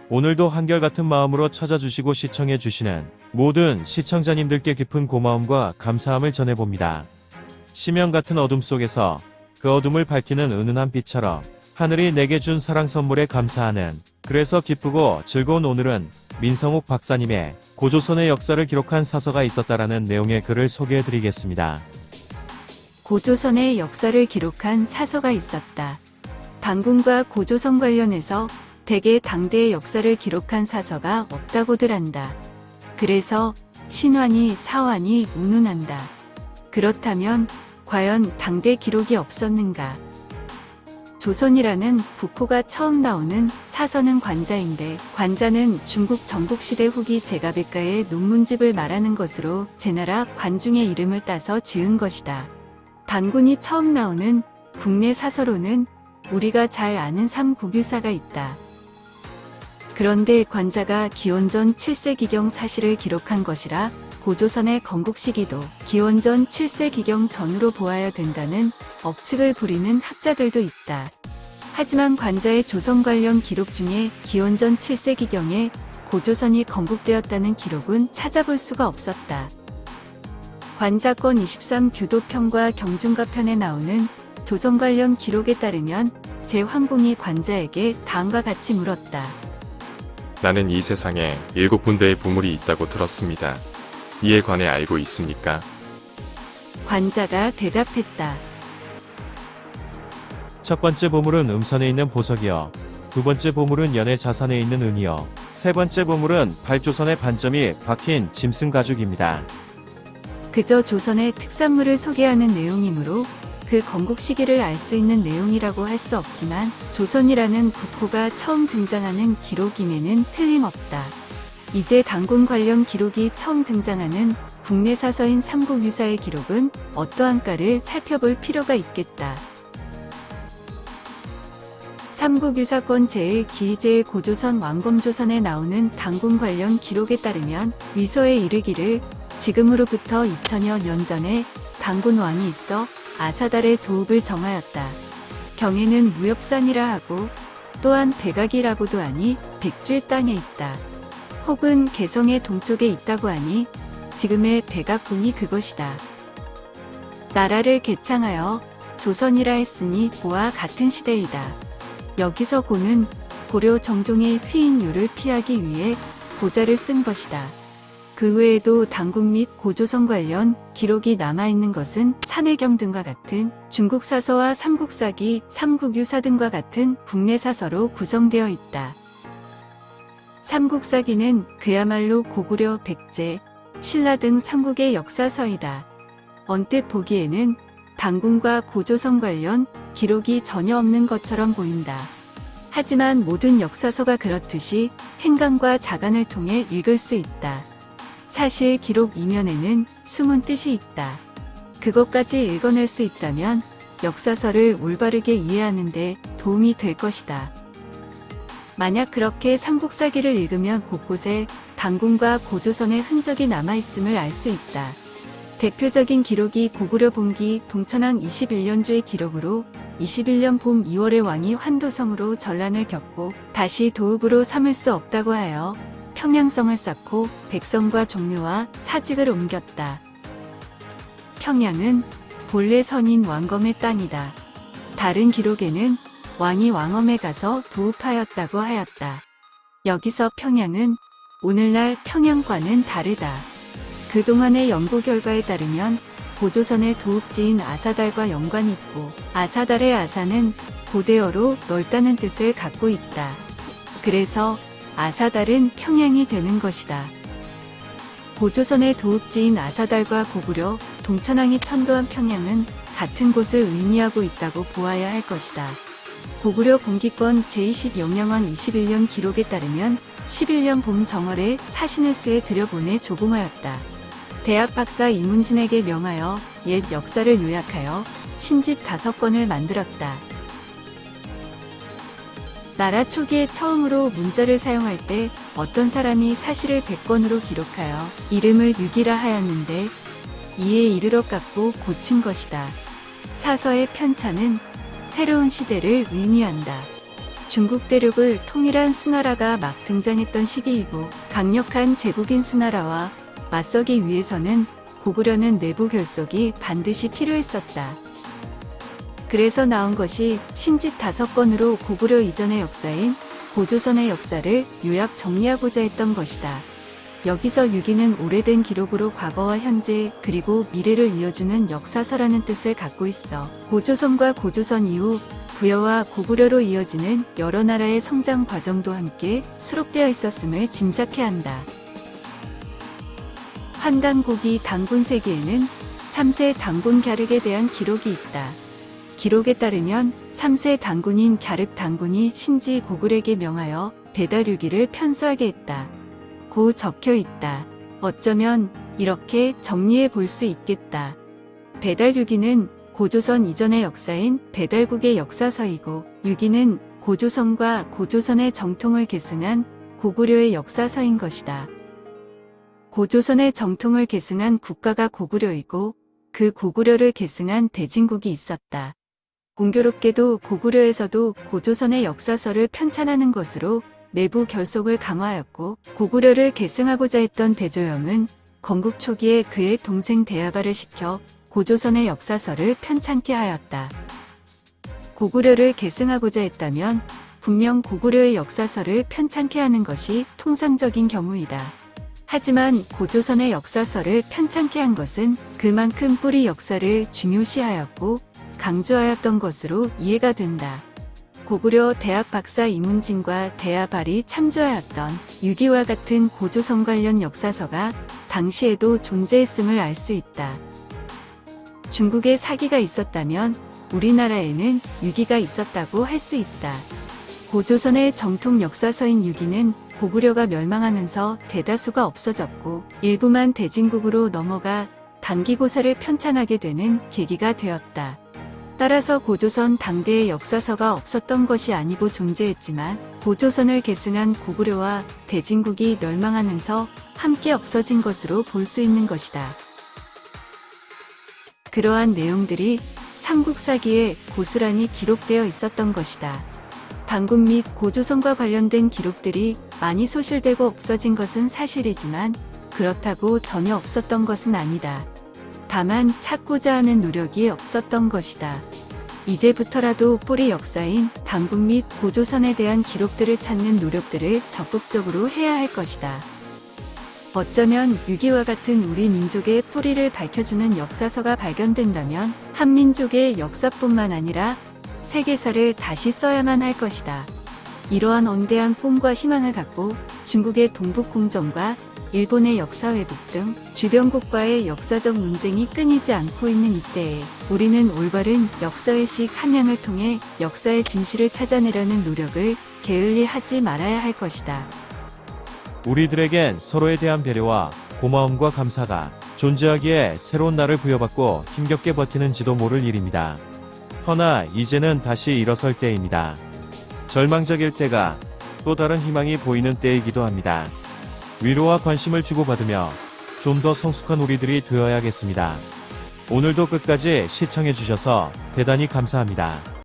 오늘도 한결같은 마음으로 찾아주시고 시청해주시는 모든 시청자님들께 깊은 고마움과 감사함을 전해봅니다. 심연 같은 어둠 속에서 그 어둠을 밝히는 은은한 빛처럼 하늘이 내게 준 사랑 선물에 감사하는, 그래서 기쁘고 즐거운 오늘은 민성욱 박사님의 고조선의 역사를 기록한 사서가 있었다라는 내용의 글을 소개해드리겠습니다. 고조선의 역사를 기록한 사서가 있었다. 단군과 고조선 관련해서 대개 당대의 역사를 기록한 사서가 없다고들 한다. 그래서 신환이 사환이 운운한다. 그렇다면 과연 당대 기록이 없었는가? 조선이라는 국호가 처음 나오는 사서는 관자인데, 관자는 중국 전국시대 후기 제가백가의 논문집을 말하는 것으로 제나라 관중의 이름을 따서 지은 것이다. 단군이 처음 나오는 국내 사서로는 우리가 잘 아는 삼국유사가 있다. 그런데 관자가 기원전 7세기경 사실을 기록한 것이라 고조선의 건국 시기도 기원전 7세기경 전후로 보아야 된다는 억측을 부리는 학자들도 있다. 하지만 관자의 조선 관련 기록 중에 기원전 7세기경에 고조선이 건국되었다는 기록은 찾아볼 수가 없었다. 관자권 23 교도편과 경중가편에 나오는 조선 관련 기록에 따르면 제황공이 관자에게 다음과 같이 물었다. 나는 이 세상에 7군데의 보물이 있다고 들었습니다. 이에 관해 알고 있습니까? 관자가 대답했다. 첫 번째 보물은 음선에 있는 보석이요. 두 번째 보물은 연의 자산에 있는 은이요. 세 번째 보물은 발조선의 반점이 박힌 짐승 가죽입니다. 그저 조선의 특산물을 소개하는 내용이므로 그 건국 시기를 알 수 있는 내용이라고 할 수 없지만 조선이라는 국호가 처음 등장하는 기록임에는 틀림없다. 이제 단군 관련 기록이 처음 등장하는 국내 사서인 삼국유사의 기록은 어떠한가를 살펴볼 필요가 있겠다. 삼국유사권 제1기제일 고조선 왕검조선에 나오는 단군 관련 기록에 따르면 위서에 이르기를 지금으로부터 2000여 년 전에 단군 왕이 있어 아사달의 도읍을 정하였다. 경에는 무협산이라 하고 또한 백악이라고도 하니 백주의 땅에 있다. 혹은 개성의 동쪽에 있다고 하니 지금의 백악궁이 그것이다. 나라를 개창하여 조선이라 했으니 고와 같은 시대이다. 여기서 고는 고려 정종의 회인요를 피하기 위해 고자를 쓴 것이다. 그 외에도 단군 및 고조선 관련 기록이 남아있는 것은 산해경 등과 같은 중국 사서와 삼국사기, 삼국유사 등과 같은 국내 사서로 구성되어 있다. 삼국사기는 그야말로 고구려, 백제, 신라 등 삼국의 역사서이다. 언뜻 보기에는 단군과 고조선 관련 기록이 전혀 없는 것처럼 보인다. 하지만 모든 역사서가 그렇듯이 행간과 자간을 통해 읽을 수 있다. 사실 기록 이면에는 숨은 뜻이 있다. 그것까지 읽어낼 수 있다면 역사서를 올바르게 이해하는 데 도움이 될 것이다. 만약 그렇게 삼국사기를 읽으면 곳곳에 단군과 고조선의 흔적이 남아있음을 알 수 있다. 대표적인 기록이 고구려 봄기 동천왕 21년주의 기록으로 21년 봄 2월에 왕이 환도성으로 전란을 겪고 다시 도읍으로 삼을 수 없다고 하여 평양성을 쌓고 백성과 종묘와 사직을 옮겼다. 평양은 본래 선인 왕검의 땅이다. 다른 기록에는 왕이 왕엄에 가서 도읍하였다고 하였다. 여기서 평양은 오늘날 평양과는 다르다. 그동안의 연구 결과에 따르면 고조선의 도읍지인 아사달과 연관이 있고 아사달의 아사는 고대어로 넓다는 뜻을 갖고 있다. 그래서 아사달은 평양이 되는 것이다. 고조선의 도읍지인 아사달과 고구려, 동천왕이 천도한 평양은 같은 곳을 의미하고 있다고 보아야 할 것이다. 고구려 공기권 제20영령왕 21년 기록에 따르면 11년 봄 정월에 사신을 수에 들여보내 조공하였다. 대학 박사 이문진에게 명하여 옛 역사를 요약하여 신집 5권을 만들었다. 나라 초기에 처음으로 문자를 사용할 때 어떤 사람이 사실을 100권으로 기록하여 이름을 유기라 하였는데 이에 이르러 깎고 고친 것이다. 사서의 편차는 새로운 시대를 의미한다. 중국 대륙을 통일한 수나라가 막 등장했던 시기이고 강력한 제국인 수나라와 맞서기 위해서는 고구려는 내부 결속이 반드시 필요했었다. 그래서 나온 것이 신집 5권으로 고구려 이전의 역사인 고조선의 역사를 요약 정리하고자 했던 것이다. 여기서 유기는 오래된 기록으로 과거와 현재 그리고 미래를 이어주는 역사서라는 뜻을 갖고 있어 고조선과 고조선 이후 부여와 고구려로 이어지는 여러 나라의 성장 과정도 함께 수록되어 있었음을 짐작해야 한다. 환단고기 단군세기에는 3세 단군 갸륵에 대한 기록이 있다. 기록에 따르면 3세 단군인 갸륵 단군이 신지 고굴에게 명하여 배달유기를 편수하게 했다. 고 적혀 있다. 어쩌면 이렇게 정리해 볼 수 있겠다. 배달유기는 고조선 이전의 역사인 배달국의 역사서이고 유기는 고조선과 고조선의 정통을 계승한 고구려의 역사서인 것이다. 고조선의 정통을 계승한 국가가 고구려이고 그 고구려를 계승한 대진국이 있었다. 공교롭게도 고구려에서도 고조선의 역사서를 편찬하는 것으로 내부 결속을 강화하였고 고구려를 계승하고자 했던 대조영은 건국 초기에 그의 동생 대야바를 시켜 고조선의 역사서를 편찬케 하였다. 고구려를 계승하고자 했다면 분명 고구려의 역사서를 편찬케 하는 것이 통상적인 경우이다. 하지만 고조선의 역사서를 편찬케 한 것은 그만큼 뿌리 역사를 중요시하였고 강조하였던 것으로 이해가 된다. 고구려 대학 박사 이문진과 대야발이 참조하였던 유기와 같은 고조선 관련 역사서가 당시에도 존재했음을 알 수 있다. 중국에 사기가 있었다면 우리나라에는 유기가 있었다고 할 수 있다. 고조선의 정통 역사서인 유기는 고구려가 멸망하면서 대다수가 없어졌고 일부만 대진국으로 넘어가 단기고사를 편찬하게 되는 계기가 되었다. 따라서 고조선 당대의 역사서가 없었던 것이 아니고 존재했지만 고조선을 계승한 고구려와 대진국이 멸망하면서 함께 없어진 것으로 볼 수 있는 것이다. 그러한 내용들이 삼국사기에 고스란히 기록되어 있었던 것이다. 단군 및 고조선과 관련된 기록들이 많이 소실되고 없어진 것은 사실이지만 그렇다고 전혀 없었던 것은 아니다. 다만 찾고자 하는 노력이 없었던 것이다. 이제부터라도 뿌리 역사인 단군 및 고조선에 대한 기록들을 찾는 노력들을 적극적으로 해야 할 것이다. 어쩌면 유기와 같은 우리 민족의 뿌리를 밝혀주는 역사서가 발견된다면 한민족의 역사뿐만 아니라 세계사를 다시 써야만 할 것이다. 이러한 원대한 꿈과 희망을 갖고 중국의 동북공정과 일본의 역사회복 등 주변국과의 역사적 논쟁이 끊이지 않고 있는 이때에 우리는 올바른 역사의식 함양을 통해 역사의 진실을 찾아내려는 노력을 게을리 하지 말아야 할 것이다. 우리들에겐 서로에 대한 배려와 고마움과 감사가 존재하기에 새로운 날을 부여받고 힘겹게 버티는 지도 모를 일입니다. 허나 이제는 다시 일어설 때입니다. 절망적일 때가 또 다른 희망이 보이는 때이기도 합니다. 위로와 관심을 주고받으며 좀 더 성숙한 우리들이 되어야겠습니다. 오늘도 끝까지 시청해주셔서 대단히 감사합니다.